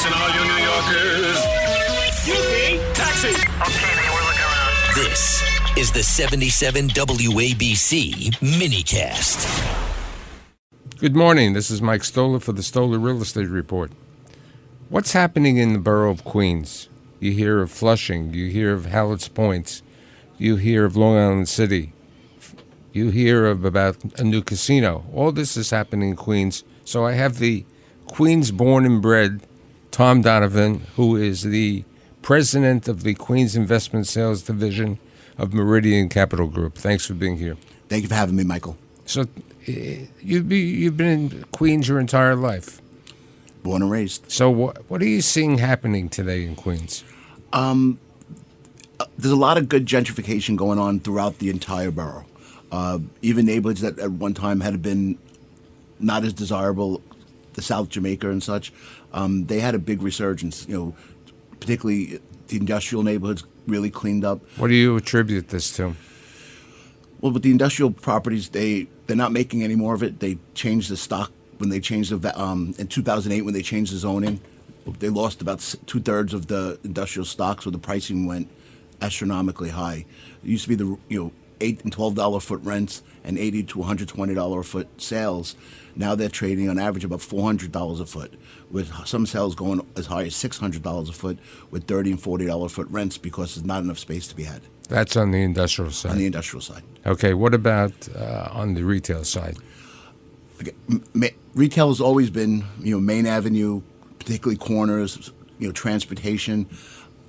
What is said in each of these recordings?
Attention all you New Yorkers. Excuse me, taxi. Okay, man, we're looking around. This is the 77 WABC minicast. Good morning. This is Mike Stoller for the Stoller Real Estate Report. What's happening in the borough of Queens? You hear of Flushing. You hear of Hallett's Points. You hear of Long Island City. You hear about a new casino. All this is happening in Queens. So I have the Queens born and bred Tom Donovan, who is the president of the Queens Investment Sales Division of Meridian Capital Group. Thanks for being here. Thank you for having me, Michael. So you've been in Queens your entire life. Born and raised. So what are you seeing happening today in Queens? There's a lot of good gentrification going on throughout the entire borough. Even neighborhoods that at one time had been not as desirable, the South Jamaica and such, they had a big resurgence. Particularly the industrial neighborhoods really cleaned up. What do you attribute this to? Well, with the industrial properties, they're not making any more of it. They changed the stock when they changed in 2008 when they changed the zoning. They lost about 2/3 of the industrial stock, so the pricing went astronomically high. It used to be the $8 and $12 a foot rents and $80 to $120 a foot sales. Now they're trading on average about $400 a foot, with some sales going as high as $600 a foot, with $30 and $40 a foot rents because there's not enough space to be had. That's on the industrial side. On the industrial side. Okay, what about on the retail side? Okay. Retail has always been, Main Avenue, particularly corners, transportation.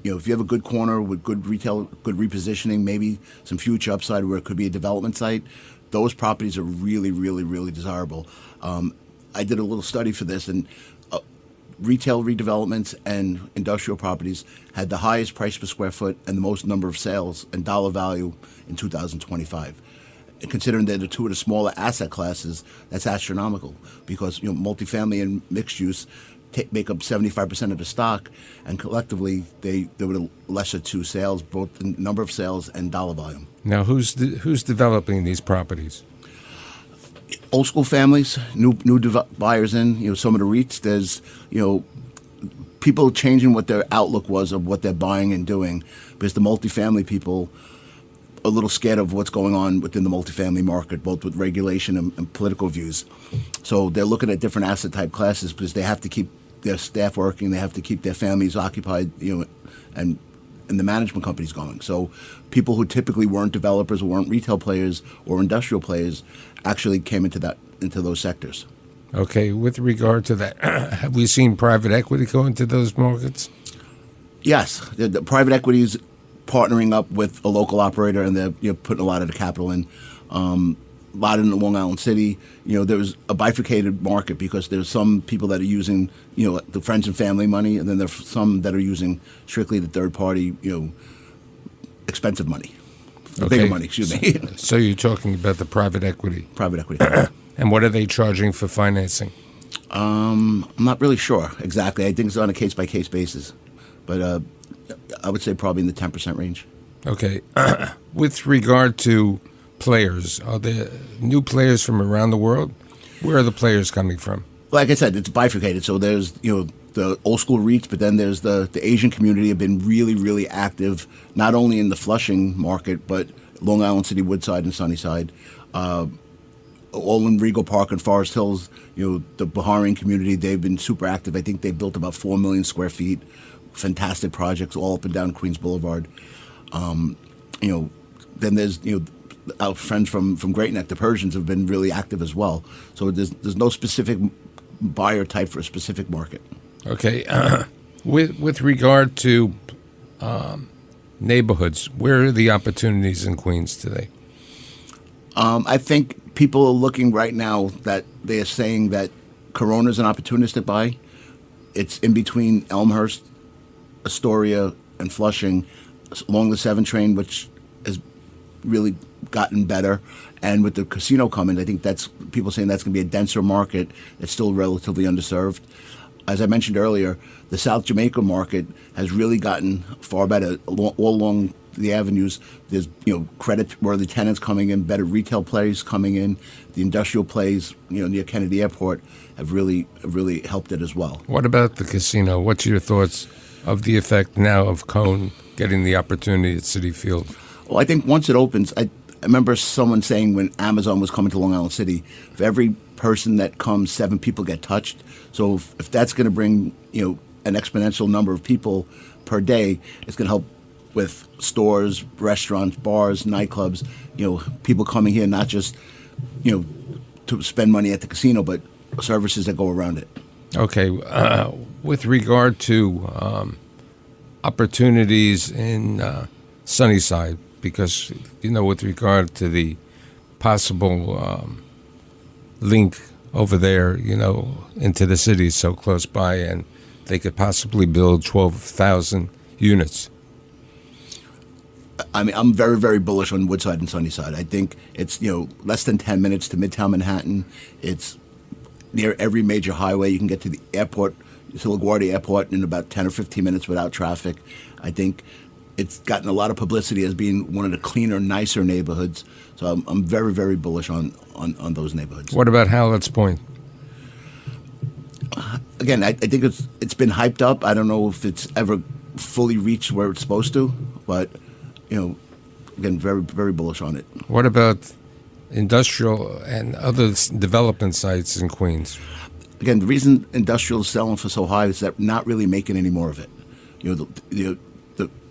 If you have a good corner with good retail, good repositioning, maybe some future upside where it could be a development site, those properties are really, really, really desirable. I did a little study for this, and retail redevelopments and industrial properties had the highest price per square foot and the most number of sales and dollar value in 2025. And considering they're two of the smaller asset classes, that's astronomical because multifamily and mixed use make up 75% of the stock, and collectively they were the lesser two sales, both in number of sales and dollar volume. Now, who's developing these properties? Old school families, new buyers in. Some of the REITs. There's people changing what their outlook was of what they're buying and doing, because the multifamily people are a little scared of what's going on within the multifamily market, both with regulation and political views. So they're looking at different asset type classes because they have to keep their staff working, they have to keep their families occupied, and the management companies going. So people who typically weren't developers or weren't retail players or industrial players actually came into those sectors. Okay, with regard to that, have we seen private equity go into those markets? Yes, the private equity is partnering up with a local operator, and they're putting a lot of the capital in. A lot in Long Island City. There was a bifurcated market because there's some people that are using, the friends and family money, and then there's some that are using strictly the third party, expensive money, bigger money. Excuse me. So you're talking about the private equity. Private equity. And what are they charging for financing? I'm not really sure exactly. I think it's on a case by case basis, but I would say probably in the 10% range. Okay. With regard to players, are there new players from around the world? Where are the players coming from? Like I said, it's bifurcated. So there's the old school REITs, but then there's the Asian community have been really, really active, not only in the Flushing market, but Long Island City, Woodside, and Sunnyside. All in Regal Park and Forest Hills, the Baharian community, they've been super active. I think they've built about 4 million square feet. Fantastic projects all up and down Queens Boulevard. Then there's, our friends from Great Neck, the Persians, have been really active as well. So there's no specific buyer type for a specific market. Okay. With regard to neighborhoods, where are the opportunities in Queens today? I think people are looking right now that they are saying that Corona's an opportunistic buy. It's in between Elmhurst, Astoria, and Flushing, along the 7 train, which has really gotten better. And with the casino coming, I think that's people saying that's going to be a denser market that's still relatively underserved. As I mentioned earlier, the South Jamaica market has really gotten far better all along the avenues. There's credit-worthy tenants coming in, better retail plays coming in. The industrial plays near Kennedy Airport have really helped it as well. What about the casino? What's your thoughts of the effect now of Cone getting the opportunity at Citi Field? Well, I think once it opens, I remember someone saying when Amazon was coming to Long Island City, for every person that comes, 7 people get touched. So if that's going to bring an exponential number of people per day, it's going to help with stores, restaurants, bars, nightclubs. People coming here not just to spend money at the casino, but services that go around it. Okay, with regard to opportunities in Sunnyside, because with regard to the possible link over there, into the city so close by, and they could possibly build 12,000 units. I mean, I'm very, very bullish on Woodside and Sunnyside. I think it's less than 10 minutes to Midtown Manhattan. It's near every major highway. You can get to the airport, to LaGuardia Airport, in about 10 or 15 minutes without traffic. I think it's gotten a lot of publicity as being one of the cleaner, nicer neighborhoods. So I'm very, very bullish on those neighborhoods. What about Hallett's Point? Again, I think it's been hyped up. I don't know if it's ever fully reached where it's supposed to, but again, very, very bullish on it. What about industrial and other development sites in Queens? Again, the reason industrial is selling for so high is that we're not really making any more of it.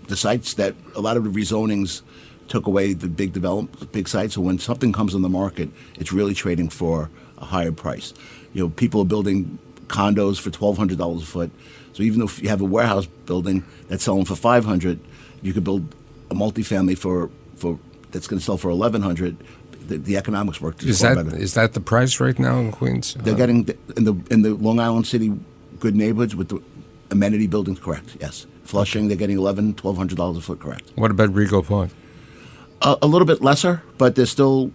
The sites that a lot of the rezonings took away the big sites. So when something comes on the market, it's really trading for a higher price. People are building condos for $1,200 a foot. So even if you have a warehouse building that's selling for $500, you could build a multifamily for that's going to sell for $1,100. The economics work just far better. Is that the price right now in Queens? They're getting in the Long Island City good neighborhoods with the amenity buildings. Correct. Yes. Flushing, they're getting $1,200 a foot. Correct. What about Regal Park? A little bit lesser, but they're still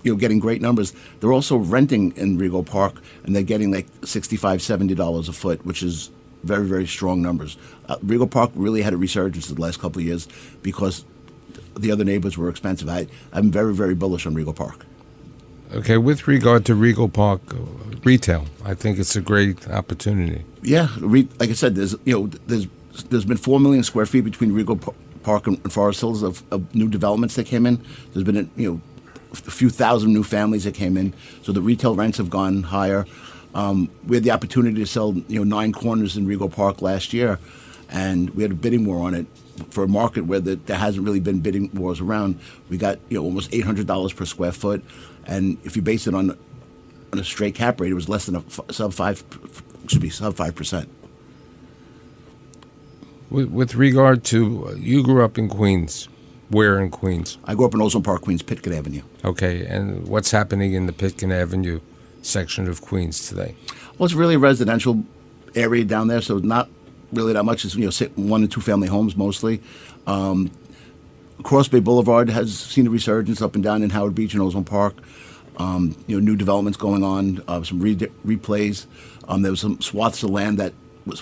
getting great numbers. They're also renting in Regal Park, and they're getting like $65, $70 a foot, which is very, very strong numbers. Regal Park really had a resurgence the last couple of years because the other neighbors were expensive. I'm very, very bullish on Regal Park. Okay, with regard to Regal Park retail, I think it's a great opportunity. Yeah, like I said, there's been 4 million square feet between Regal Park and Forest Hills of new developments that came in. There's been a few thousand new families that came in, so the retail rents have gone higher. We had the opportunity to sell 9 corners in Regal Park last year, and we had a bidding war on it for a market where there hasn't really been bidding wars around. We got almost $800 per square foot, and if you base it on a straight cap rate, it was less than sub 5%. With regard to, you grew up in Queens. Where in Queens? I grew up in Ozone Park, Queens, Pitkin Avenue. Okay, and what's happening in the Pitkin Avenue section of Queens today? Well, it's really a residential area down there, so not really that much. It's 1 and 2 family homes mostly. Cross Bay Boulevard has seen a resurgence up and down in Howard Beach and Ozone Park. New developments going on, some replays. There was some swaths of land that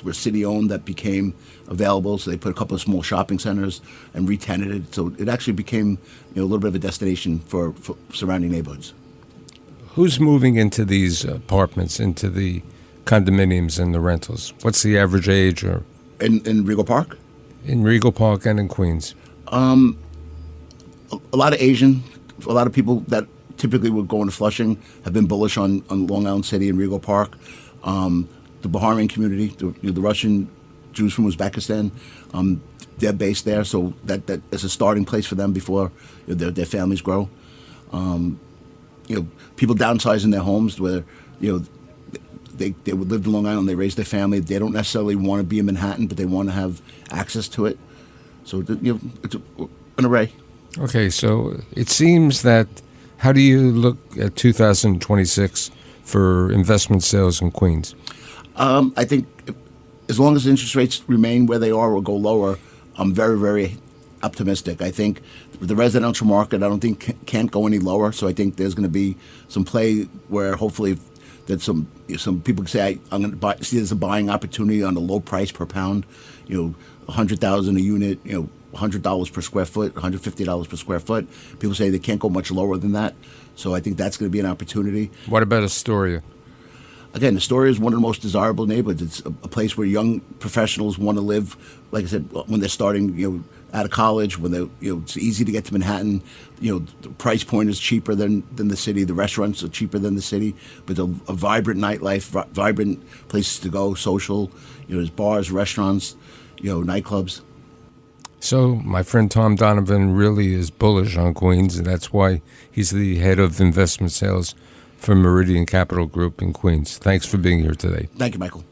were city-owned that became available, so they put a couple of small shopping centers and re-tenanted it. So it actually became a little bit of a destination for surrounding neighborhoods. Who's moving into these apartments, into the condominiums and the rentals? What's the average age? Or in Regal Park? In Regal Park and in Queens? A lot of Asian, a lot of people that typically would go into Flushing have been bullish on Long Island City and Regal Park. The Baharian community, the Russian Jews from Uzbekistan, they're based there, so that is a starting place for them before their families grow. People downsizing their homes where they would live in Long Island, they raise their family. They don't necessarily want to be in Manhattan, but they want to have access to it. So it's an array. Okay, so it seems that, how do you look at 2026 for investment sales in Queens? I think as long as interest rates remain where they are or go lower, I'm very, very optimistic. I think the residential market, I don't think can't go any lower. So I think there's going to be some play where hopefully that some people can say I'm going to see there's a buying opportunity on a low price per pound. $100,000 a unit, $100 per square foot, $150 per square foot. People say they can't go much lower than that. So I think that's going to be an opportunity. What about Astoria? Again, Astoria is one of the most desirable neighborhoods. It's a place where young professionals want to live. Like I said, when they're starting, out of college, when they, it's easy to get to Manhattan. The price point is cheaper than the city. The restaurants are cheaper than the city, but a vibrant nightlife, vibrant places to go, social. There's bars, restaurants, nightclubs. So my friend Tom Donovan really is bullish on Queens, and that's why he's the head of investment sales for Meridian Capital Group in Queens. Thanks for being here today. Thank you, Michael.